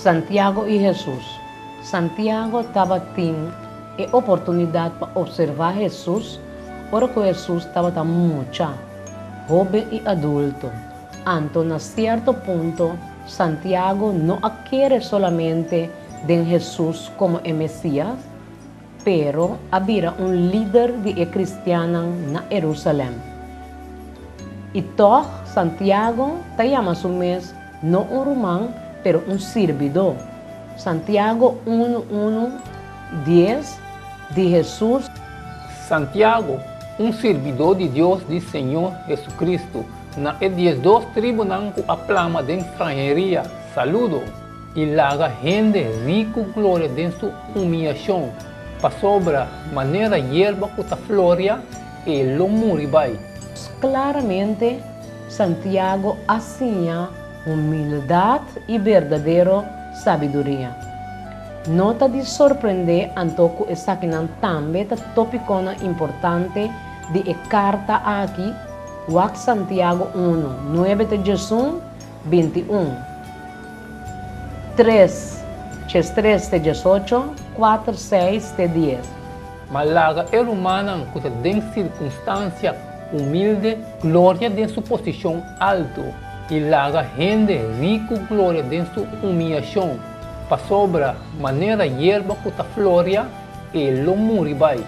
Santiago e Jesus. Santiago estava tendo a oportunidade para observar Jesus, ora que Jesus estava muito jovem e adulto. Então, a certo ponto, Santiago não quer solamente de Jesus como o Messias, pero havia líder de cristiana na Jerusalém. E então, Santiago te chama não romano, pero servidor. Santiago 1:10 de Jesus. Santiago, servidor de Deus de Senhor Jesucristo, na 12 tribunal que aplama de estrangeria, saludo, e laga gente rico glória de sua humilhação, para sobra maneira hierba que ta floria e lo muribai. Claramente, Santiago assinha humildade e verdadeira sabedoria. Nota de surpreender antoco essa que também é tópico importante de carta aqui, Wak Santiago 1, 9 de Jesus, 21. 3 de 18, 4, 6 de 10. Malaga é humana que tem circunstância humilde, glória de sua posição alto, e laga gente rico, glória de sua humilhação, para sobra maneira hierba que ta floria e lo muribai.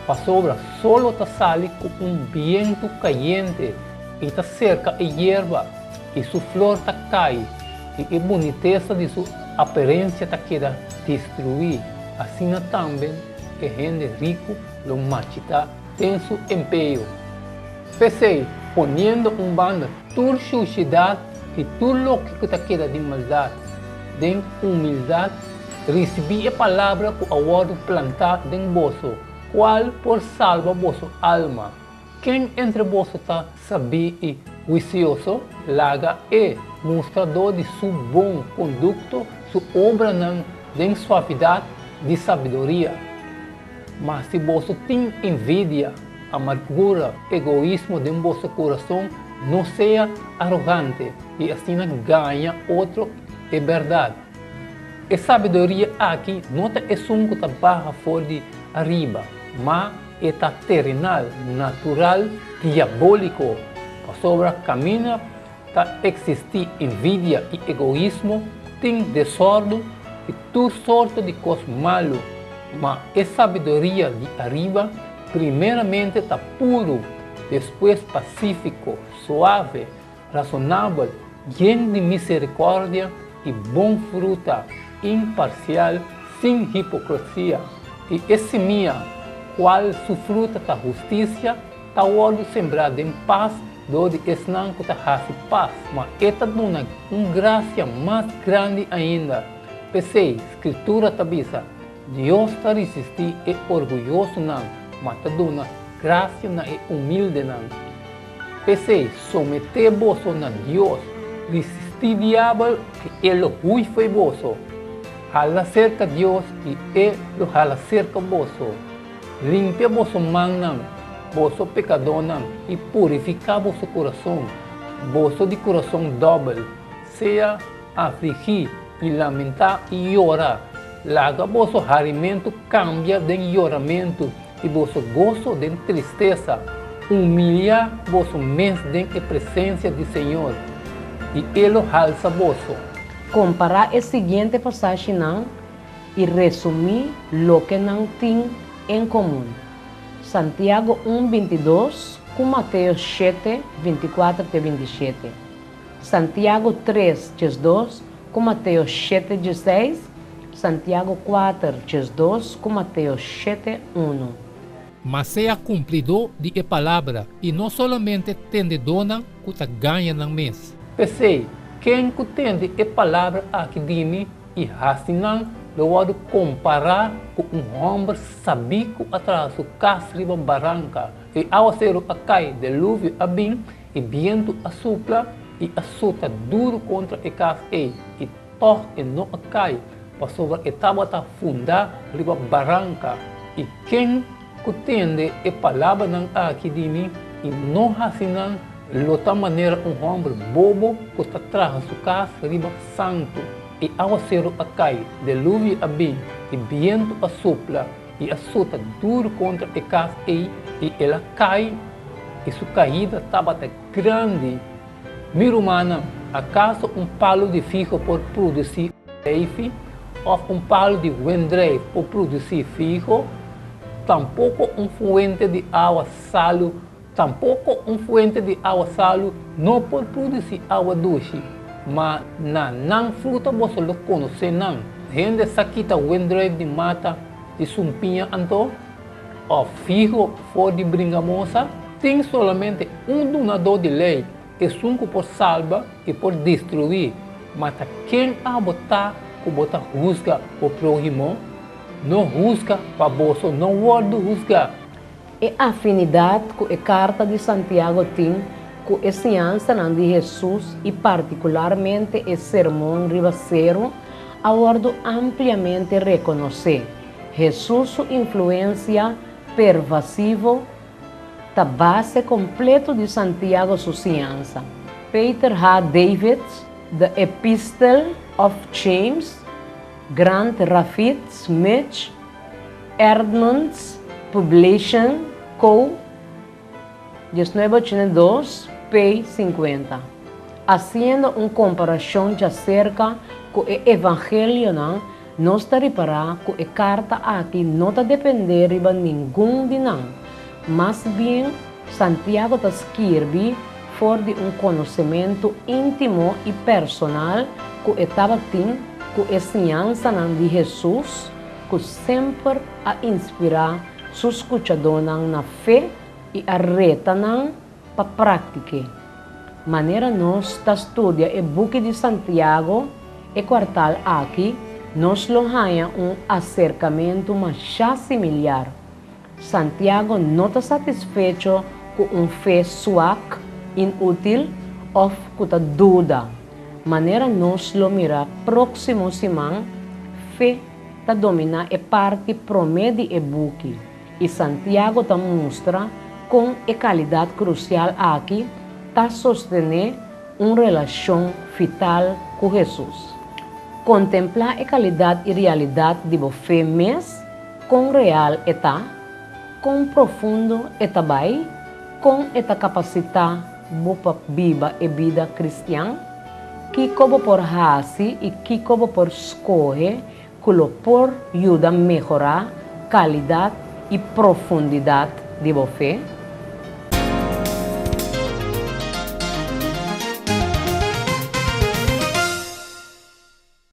Para sobra solo ta sale com viento caliente e ta cerca a hierba e sua flor ta cai e a boniteza de sua aparência ta queda destruir. Assim também que gente rico lo machita tem seu empenho. Pensei, poniendo bando tu suciedade e tu louco que ta queda de maldade, de humildade, recebi a palavra que agora plantar em vosso, qual por salva vosso alma. Quem entre vós está sabio e vicioso, laga é mostrador de seu bom conduto, sua obra não de suavidade de sabedoria. Mas se vós tem envidia, amargura, egoísmo de vosso coração, não seja arrogante e assim ganha outro é verdade. A sabedoria aqui não é um que barra fora de arriba, mas é terrenal, natural, diabólico. Para sobre caminho, existir envidia e egoísmo, tem desordem e tudo sorte de coisas malas. Mas a sabedoria de arriba, primeiramente está puro, depois pacífico, suave, razonável, lleno de misericórdia e bom fruta, imparcial, sem hipocrisia. E esse minha, qual sua fruta da justiça, está ordo sembrado em paz, do de esnanco está hace paz. Mas esta dona graça mais grande ainda. Pensei, escritura tabisa, Deus está resistir e orgulhoso não, mas está dona graça não é humilde não. Pensei, someter vosso na Deus, resistir diabo que ele hui foi vosso. Hala cerca Deus e ele hala cerca vosso. Limpia vosso mão não, vosso pecador não, e purificar vosso coração. Vosso de coração dobre, seja afligir e lamentar e orar. Laga vosso rarimento cambia de choramento e vosso gozo de tristeza. Humilha vosso mente de presença do Senhor e ele alça vosso. Comparar a seguinte passagem não e resumir o que não tem em comum. Santiago 1:22 com Mateus 7:24-27. Santiago 3:2 com Mateus 7:16. Santiago 4:2 com Mateus 7:1. Mas seja cumpridor de a palavra e não somente tendedona que ta ganha no mês. Pensei, quem que tende a palavra aqui de mim e assim logo comparar com homem sabico atrás do casriba barranca e ao ser a cai delúvio a bem e viento a supla e a suta duro contra a casa e toque e não a cai para sobre a tábua funda riba barranca e quem que tende a palavra aqui de mim e não assim de outra maneira homem bobo que está atrás do casa riba santo e aguacero cai, dilúvio vem, e viento sopla, e azota duro contra a casa e ela cai, e sua caída estava grande. Miro, mana, acaso palo de figo por produzir leite, ou palo de wendreif por produzir figo, tampouco fuente de água salo, não por produzir água doce, mas não fruta você não conhece não. Gente saquita wendreif de mata de sumpinha anto, ou figo for de bringamosa, tem somente donador de lei, e sunco por salva e por destruir, mas quem a botar, que botar rusga o próximo, não rusga para você, não pode rusgar. E a afinidade que a carta de Santiago tem com a ciência de Jesus e particularmente o sermão ribaceiro, abordo ampliamente reconhecer Jesus sua influência pervasiva da base completa de Santiago sua ciência. Peter H. Davids, The Epistle of James, Grant Rafit Smith, Edmonds Publication Co. 1982, p. 50. Haciendo uma comparação acerca com o Evangelho, nós reparar que a carta aqui não depende de nenhum de nós. Mas bem, Santiago está escreve for de conhecimento íntimo e personal que estava tendo com a ciência de Jesus, que sempre a inspirar seus escutadores na fé e a reta para a prática. Maneira nós estudia o book de Santiago, e quartal aqui, nós ganhamos acercamento mais similar. Santiago não está satisfeito com fé suaca, inútil ou com dúvida. Maneira nós lo mira próximo semana, fé está domina a parte promete e book. E Santiago está mostra com a qualidade crucial aqui, está sostener uma relação vital com Jesus. Contemplar a qualidade e realidade de você mesmo, com real está, com profundo etabai, com esta capacidade para viver a vida cristã, que como por hasi e que como por escolher, que lo por ajuda a melhorar qualidade e profundidade de você.